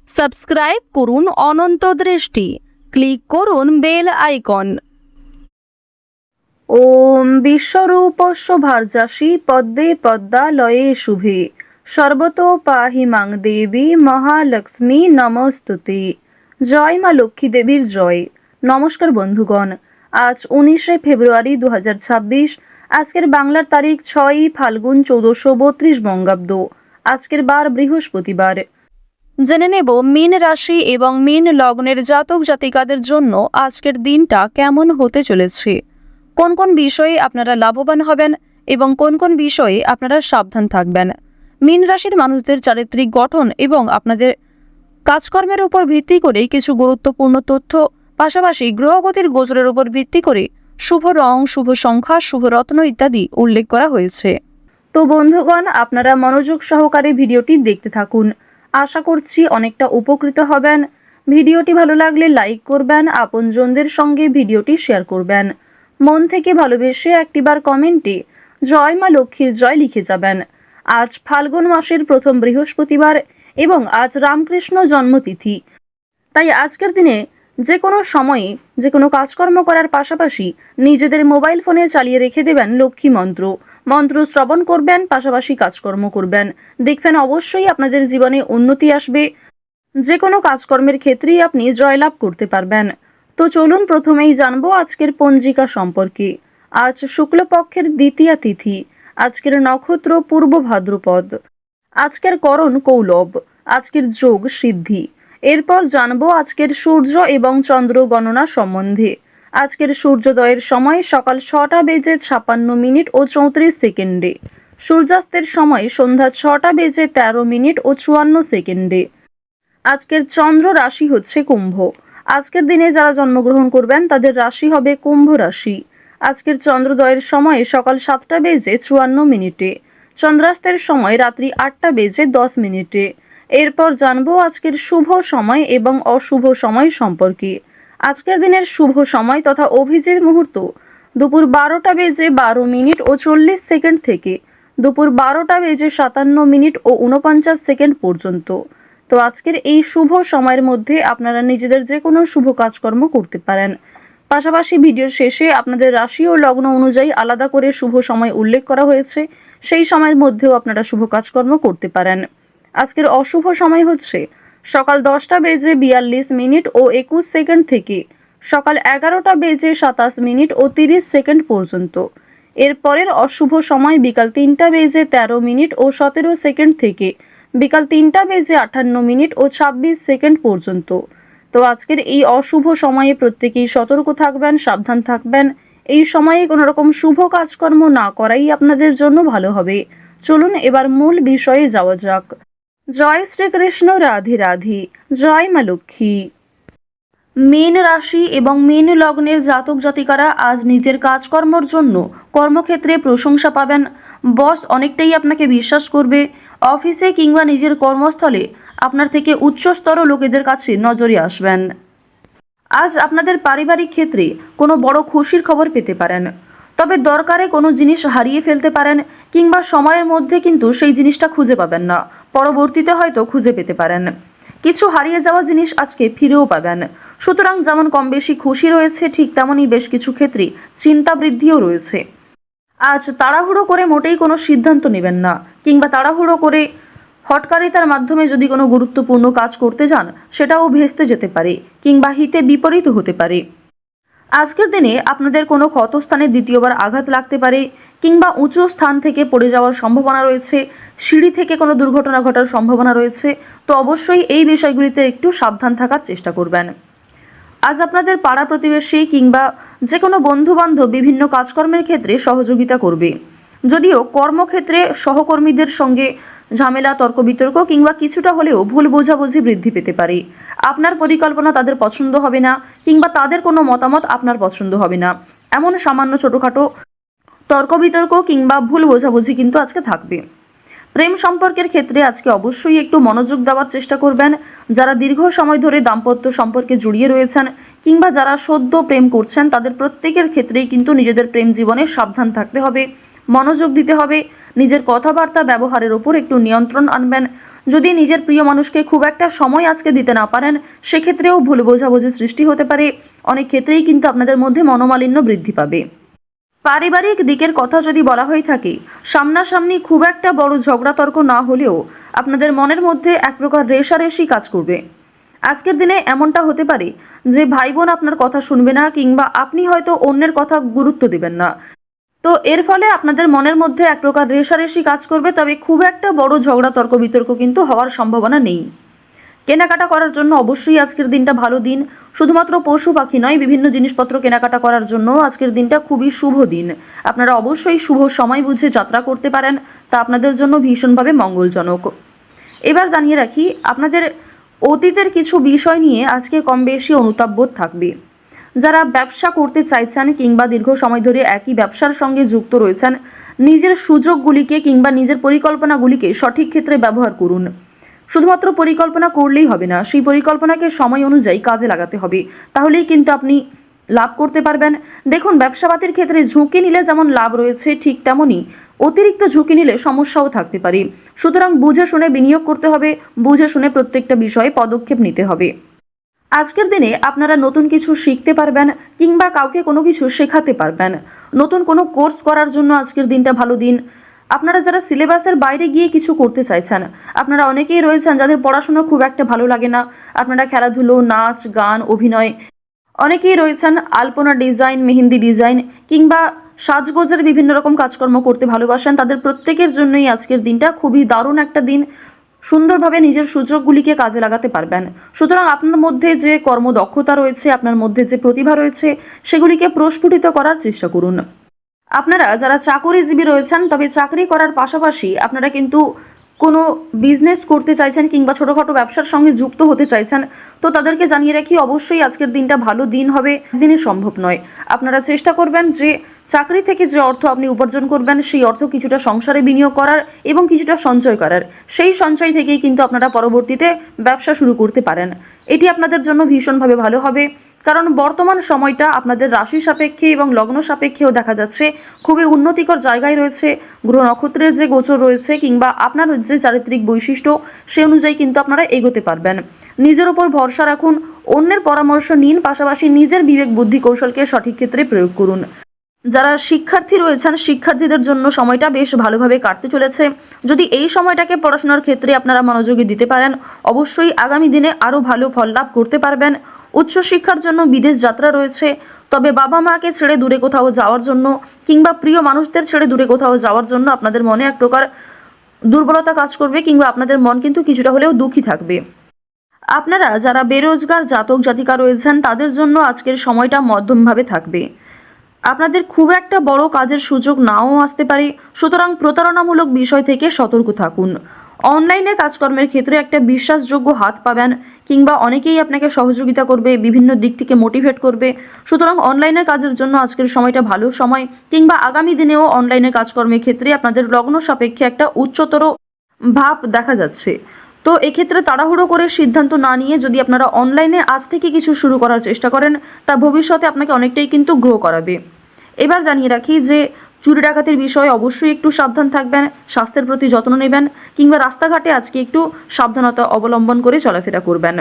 Subscribe করুন অনন্ত দৃষ্টি, click করুন বেল আইকন। ওম বিশ্বরূপস্য ভার্যাসি পদ্মে পদ্মালয়ে শুভে সর্বতো পাহি মাং দেবী মহালক্ষ্মী নমস্তুতে। জয় মা লক্ষ্মী দেবীর জয়। নমস্কার বন্ধুগণ, আজ 19শে ফেব্রুয়ারি 2026। আজকের বাংলার তারিখ 6ই ফাল্গুন 1432 বঙ্গাব্দ। আজকের বার বৃহস্পতিবার। জেনে নেব মীন রাশি এবং মীন লগ্নের জাতক জাতিকাদের জন্য আজকের দিনটা কেমন হতে চলেছে, কোন কোন বিষয়ে আপনারা লাভবান হবেন এবং কোন কোন বিষয়ে আপনারা সাবধান থাকবেন। মীন রাশির মানুষদের চারিত্রিক গঠন এবং আপনাদের কাজকর্মের উপর ভিত্তি করে কিছু গুরুত্বপূর্ণ তথ্য, পাশাপাশি গ্রহগতির গোচরের উপর ভিত্তি করে শুভ রং, শুভ সংখ্যা, শুভ রত্ন ইত্যাদি উল্লেখ করা হয়েছে। তো বন্ধুগণ, আপনারা মনোযোগ সহকারে ভিডিওটি দেখতে থাকুন। আশা করছি অনেকটা উপকৃত হবেন। ভিডিওটি ভালো লাগলে লাইক করবেন, আপনজনদের সঙ্গে ভিডিওটি শেয়ার করবেন। মন থেকে ভালোবেসে একটিবার কমেন্টে জয় মা লক্ষ্মীর জয় লিখে যাবেন। আজ ফাল্গুন মাসের প্রথম বৃহস্পতিবার এবং আজ রামকৃষ্ণ জন্মতিথি। তাই আজকের দিনে যে কোনো সময়ে যে কোনো কাজকর্ম করার পাশাপাশি নিজেদের মোবাইল ফোনে চালিয়ে রেখে দেবেন লক্ষ্মী মন্ত্র। মন্ত্র শ্রবণ করবেন, পাশাপাশি কাজকর্ম করবেন। দেখবেন অবশ্যই আপনাদের জীবনে উন্নতি আসবে। যে কোনো কাজকর্মের ক্ষেত্রেই আপনি জয়লাভ করতে পারবেন। তো চলুন প্রথমেই জানবো আজকের পঞ্জিকা সম্পর্কে। আজ শুক্লপক্ষের দ্বিতীয়া তিথি। আজকের নক্ষত্র পূর্ব ভাদ্রপদ। আজকের করণ কৌলব। আজকের যোগ সিদ্ধি। এরপর জানবো আজকের সূর্য এবং চন্দ্র গণনা সম্বন্ধে। আজকের সূর্যোদয়ের সময় সকাল 6টা বেজে 56 মিনিট ও 34 সেকেন্ডে। সূর্যাস্তের সময় সন্ধ্যা 6টা বেজে 13 মিনিট ও 54 সেকেন্ডে। আজকের চন্দ্র রাশি হচ্ছে কুম্ভ। আজকের দিনে যারা জন্মগ্রহণ করবেন তাদের রাশি হবে কুম্ভ রাশি। আজকের চন্দ্রোদয়ের সময় সকাল 7টা বেজে 54 মিনিটে। চন্দ্রাস্তের সময় রাত্রি 8টা বেজে 10 মিনিটে। এরপর জানবো আজকের শুভ সময় এবং অশুভ সময় সম্পর্কে। আজকের দিনের শুভ সময় তথা অভিজিৎ মুহূর্ত দুপুর 12টা বেজে 12 মিনিট ও 40 সেকেন্ড থেকে দুপুর 12টা বেজে 57 মিনিট ও 49 সেকেন্ড পর্যন্ত। তো আজকের এই শুভ সময়ের মধ্যে আপনারা নিজেদের যে কোনো শুভ কাজকর্ম করতে পারেন। পাশাপাশি ভিডিওর শেষে আপনাদের রাশি ও লগ্ন অনুযায়ী আলাদা করে শুভ সময় উল্লেখ করা হয়েছে, সেই সময়ের মধ্যেও আপনারা শুভ কাজকর্ম করতে পারেন। আজকের অশুভ সময় হচ্ছে সকাল 10টা বেজে 42 মিনিট ও 21 সেকেন্ড থেকে সকাল 11টা বেজে 27 মিনিট ও 30 সেকেন্ড পর্যন্ত। এর পরের অশুভ সময় বিকাল 3টা বেজে 13 মিনিট ও 17 সেকেন্ড থেকে বিকাল 3টা বেজে 58 মিনিট ও 26 সেকেন্ড পর্যন্ত। তো আজকের এই অশুভ সময়ে প্রত্যেকেই সতর্ক থাকবেন, সাবধান থাকবেন। এই সময়ে কোনো রকম শুভ কাজকর্ম না করাই আপনাদের জন্য ভালো হবে। চলুন এবার মূল বিষয়ে যাওয়া যাক। জয় শ্রীকৃষ্ণ, রাধে রাধে, জয় মা লক্ষ্মী। মীন রাশি এবং মীন লগ্নের জাতক জাতিকারা আজ নিজের কাজকর্মের জন্য কর্মক্ষেত্রে প্রশংসা পাবেন। বস অনেকটাই আপনাকে বিশ্বাস করবে। অফিসে কিংবা নিজের কর্মস্থলে আপনার থেকে উচ্চস্তর লোকেদের কাছে নজরে আসবেন। আজ আপনাদের পারিবারিক ক্ষেত্রে কোনো বড় খুশির খবর পেতে পারেন, তবে দরকারে কোনো জিনিস হারিয়ে ফেলতে পারেন কিংবা সময়ের মধ্যে কিন্তু সেই জিনিসটা খুঁজে পাবেন না, পরবর্তীতে হয়তো খুঁজে পেতে পারেন। কিছু হারিয়ে যাওয়া জিনিস আজকে ফিরেও পাবেন। সুতরাং যেমন কম বেশি খুশি রয়েছে, ঠিক তেমনই বেশ কিছু ক্ষেত্রে চিন্তা বৃদ্ধিও রয়েছে। আজ তাড়াহুড়ো করে মোটেই কোনো সিদ্ধান্ত নেবেন না, কিংবা তাড়াহুড়ো করে হঠকারিতার মাধ্যমে যদি কোনো গুরুত্বপূর্ণ কাজ করতে যান সেটাও ভেস্তে যেতে পারে কিংবা হিতে বিপরীত হতে পারে। আজকের দিনে আপনাদের কোনো ক্ষতস্থানে দ্বিতীয়বার আঘাত লাগতে পারে কিংবা উঁচু স্থান থেকে পড়ে যাওয়ার সম্ভাবনা রয়েছে, সিঁড়ি থেকে কোনো দুর্ঘটনা ঘটার সম্ভাবনা রয়েছে। তো অবশ্যই এই বিষয়গুলিতে একটু সাবধান থাকার চেষ্টা করবেন। আজ আপনাদের পাড়া প্রতিবেশী কিংবা যে কোনো বন্ধুবান্ধব বিভিন্ন কাজকর্মের ক্ষেত্রে সহযোগিতা করবে। যদিও কর্মক্ষেত্রে সহকর্মীদের সঙ্গে ঝামেলা, তর্ক বিতর্ক কিংবা কিছুটা হলেও ভুল বোঝাবুঝি বৃদ্ধি পেতে পারে। আপনার পরিকল্পনা তাদের পছন্দ হবে না কিংবা তাদের কোনো মতামত আপনার পছন্দ হবে না, এমন সামান্য ছোটোখাটো তর্ক বিতর্ক কিংবা ভুল বোঝাবুঝি কিন্তু আজকে থাকবে। প্রেম সম্পর্কের ক্ষেত্রে আজকে অবশ্যই একটু মনোযোগ দেওয়ার চেষ্টা করবেন। যারা দীর্ঘ সময় ধরে দাম্পত্য সম্পর্কে জড়িয়ে রয়েছেন কিংবা যারা সদ্য প্রেম করছেন তাদের প্রত্যেকের ক্ষেত্রেই কিন্তু নিজেদের প্রেম জীবনে সাবধান থাকতে হবে। মনোযোগ দিতে হবে। নিজের কথাবার্তা ব্যবহারের ওপর একটু নিয়ন্ত্রণ আনবেন। যদি নিজের প্রিয় মানুষকে খুব একটা সময় আজকে দিতে না পারেন, সেক্ষেত্রেও ভুল বোঝাবুঝির সৃষ্টি হতে পারে। অনেক ক্ষেত্রেই কিন্তু আপনাদের মধ্যে মনোমালিন্য বৃদ্ধি পাবে। পারিবারিক দিকের কথা যদি বলা হয়ে থাকে, সামনাসামনি খুব একটা বড় ঝগড়া তর্ক না হলেও আপনাদের মনের মধ্যে এক প্রকার রেষারেষি কাজ করবে। আজকের দিনে এমনটা হতে পারে যে ভাই বোন আপনার কথা শুনবে না, কিংবা আপনি হয়তো অন্যের কথা গুরুত্ব দিবেন না। তো এর ফলে আপনাদের মনের মধ্যে এক প্রকার রেষারেষি কাজ করবে, তবে খুব একটা বড় ঝগড়া তর্ক বিতর্ক কিন্তু হওয়ার সম্ভাবনা নেই। কেনাকাটা করার জন্য অবশ্যই আজকের দিনটা ভালো দিন। শুধুমাত্র পশু পাখি নয়, বিভিন্ন জিনিসপত্র কেনাকাটা করার জন্য আজকের দিনটা খুবই শুভ দিন। আপনারা অবশ্যই শুভ সময় বুঝে যাত্রা করতে পারেন, তা আপনাদের জন্য ভীষণভাবে মঙ্গলজনক। এবার জানিয়ে রাখি, আপনাদের অতীতের কিছু বিষয় নিয়ে আজকে কম বেশি অনুতাপ বোধ থাকবে। যারা ব্যবসা করতে চাইছেন কিংবা দীর্ঘ সময় ধরে একই ব্যবসার সঙ্গে যুক্ত রয়েছেন, নিজের সুযোগগুলিকে কিংবা নিজের পরিকল্পনাগুলিকে সঠিক ক্ষেত্রে ব্যবহার করুন। শুধুমাত্র পরিকল্পনা করলেই হবে না, সেই পরিকল্পনাকে সময় অনুযায়ী কাজে লাগাতে হবে, তাহলেই কিন্তু আপনি লাভ করতে পারবেন। দেখুন, ব্যবসাপাতির ক্ষেত্রে ঝুঁকি নিলে যেমন লাভ রয়েছে, ঠিক তেমনই অতিরিক্ত ঝুঁকি নিলে সমস্যাও থাকতে পারে। সুতরাং বুঝে শুনে বিনিয়োগ করতে হবে, বুঝে শুনে প্রত্যেকটা বিষয়ে পদক্ষেপ নিতে হবে। আজকের দিনে আপনারা নতুন কিছু শিখতে পারবেন কিংবা কাউকে কোনো কিছু শেখাতে পারবেন। নতুন কোনো কোর্স করার জন্য আজকের দিনটা ভালো দিন। আপনারা যারা সিলেবাসের বাইরে গিয়ে কিছু করতে চাইছেন, আপনারা অনেকেই রয়েছেন যাদের পড়াশোনা খুব একটা ভালো লাগে না, আপনারা খেলাধুলো, নাচ, গান, অভিনয়, অনেকেই রয়েছেন আলপনা ডিজাইন, মেহেন্দি ডিজাইন কিংবা সাজগোজের বিভিন্ন রকম কাজকর্ম করতে ভালোবাসেন, তাদের প্রত্যেকের জন্যই আজকের দিনটা খুবই দারুণ একটা দিন। সুন্দরভাবে নিজের সুযোগগুলিকে কাজে লাগাতে পারবেন। সুতরাং আপনার মধ্যে যে কর্মদক্ষতা রয়েছে, আপনার মধ্যে যে প্রতিভা রয়েছে, সেগুলিকে প্রস্ফুটিত করার চেষ্টা করুন। আপনারা যারা চাকরিজীবী রয়েছেন, তবে চাকরি করার পাশাপাশি আপনারা কিন্তু কোনো বিজনেস করতে চাইছেন কিংবা ছোটোখাটো ব্যবসার সঙ্গে যুক্ত হতে চাইছেন, তো তাদেরকে জানিয়ে রাখি অবশ্যই আজকের দিনটা ভালো দিন হবে। একদিনে সম্ভব নয়। আপনারা চেষ্টা করবেন যে চাকরি থেকে যে অর্থ আপনি উপার্জন করবেন, সেই অর্থ কিছুটা সংসারে বিনিয়োগ করার এবং কিছুটা সঞ্চয় করার। সেই সঞ্চয় থেকেই কিন্তু আপনারা পরবর্তীতে ব্যবসা শুরু করতে পারেন। এটি আপনাদের জন্য ভীষণভাবে ভালো হবে, কারণ বর্তমান সময়টা আপনাদের রাশি সাপেক্ষে এবং লগ্ন সাপেক্ষেও দেখা যাচ্ছে খুবই উন্নতিকর জায়গায় রয়েছে। গ্রহ নক্ষত্রের যে গোচর রয়েছে কিংবা আপনার যে চারিত্রিক বৈশিষ্ট্য, সে অনুযায়ী কিন্তু আপনারা এগোতে পারবেন। নিজের উপর ভরসা রাখুন, অন্যের পরামর্শ নিন, পাশাপাশি নিজের বিবেক বুদ্ধি কৌশলকে সঠিক ক্ষেত্রে প্রয়োগ করুন। যারা শিক্ষার্থী রয়েছেন, শিক্ষার্থীদের জন্য সময়টা বেশ ভালোভাবে কাটতে চলেছে। যদি এই সময়টাকে পড়াশোনার ক্ষেত্রে আপনারা মনোযোগী দিতে পারেন, অবশ্যই আগামী দিনে আরও ভালো ফল লাভ করতে পারবেন। উচ্চশিক্ষার জন্য বিদেশ যাত্রা রয়েছে, তবে বাবা মাকে ছেড়ে দূরে কোথাও যাওয়ার জন্য কিংবা প্রিয় মানুষদের ছেড়ে দূরে কোথাও যাওয়ার জন্য আপনাদের মনে এক প্রকার দুর্বলতা কাজ করবে, কিংবা আপনাদের মন কিন্তু কিছুটা হলেও দুঃখী থাকবে। আপনারা যারা বেরোজগার জাতক জাতিকা রয়েছেন, তাদের জন্য আজকের সময়টা মধ্যমভাবে থাকবে। আপনাদের খুব একটা বড় কাজের সুযোগ নাও আসতে পারে, সুতরাং প্রতারণামূলক বিষয় থেকে সতর্ক থাকুন। অনলাইনে কাজকর্মের ক্ষেত্রে একটা বিশ্বাসযোগ্য হাত পাবেন, কিংবা অনেকেই আপনাকে সহযোগিতা করবে, বিভিন্ন দিক থেকে মোটিভেট করবে। সুতরাং অনলাইনের কাজের জন্য আজকের সময়টা ভালো সময়, কিংবা আগামী দিনেও অনলাইনে কাজকর্মের ক্ষেত্রে আপনাদের লগ্ন সাপেক্ষে একটা উচ্চতর ভাব দেখা যাচ্ছে। তো এক্ষেত্রে তাড়াহুড়ো করে সিদ্ধান্ত না নিয়ে যদি আপনারা অনলাইনে আজ থেকে কিছু শুরু করার চেষ্টা করেন, তা ভবিষ্যতে আপনাকে অনেকটাই কিন্তু গ্রো করাবে। এবার জানিয়ে রাখি যে চুরি ডাকাতির বিষয়ে অবশ্যই একটু সাবধান থাকবেন, স্বাস্থ্যের প্রতি যত্ন নেবেন, কিংবা রাস্তাঘাটে আজকে একটু সাবধানতা অবলম্বন করে চলাফেরা করবেন।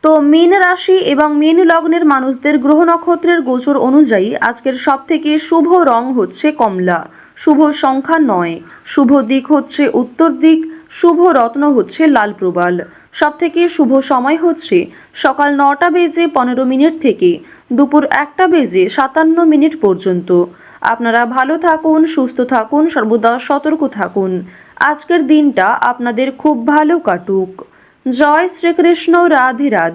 তো মীন রাশি এবং মীন লগ্নের মানুষদের গ্রহ নক্ষত্রের গোচর অনুযায়ী আজকের সবথেকে শুভ রং হচ্ছে কমলা, শুভ সংখ্যা 9, শুভ দিক হচ্ছে উত্তর দিক, শুভ রত্ন হচ্ছে লাল প্রবাল। সবথেকে শুভ সময় হচ্ছে সকাল 9টা বেজে 15 মিনিট থেকে দুপুর 1টা বেজে 57 মিনিট পর্যন্ত। আপনারা ভালো থাকুন, সুস্থ থাকুন, সর্বদা সতর্ক থাকুন। আজকের দিনটা আপনাদের খুব ভালো কাটুক। জয় শ্রীকৃষ্ণ। রাধে রাধে।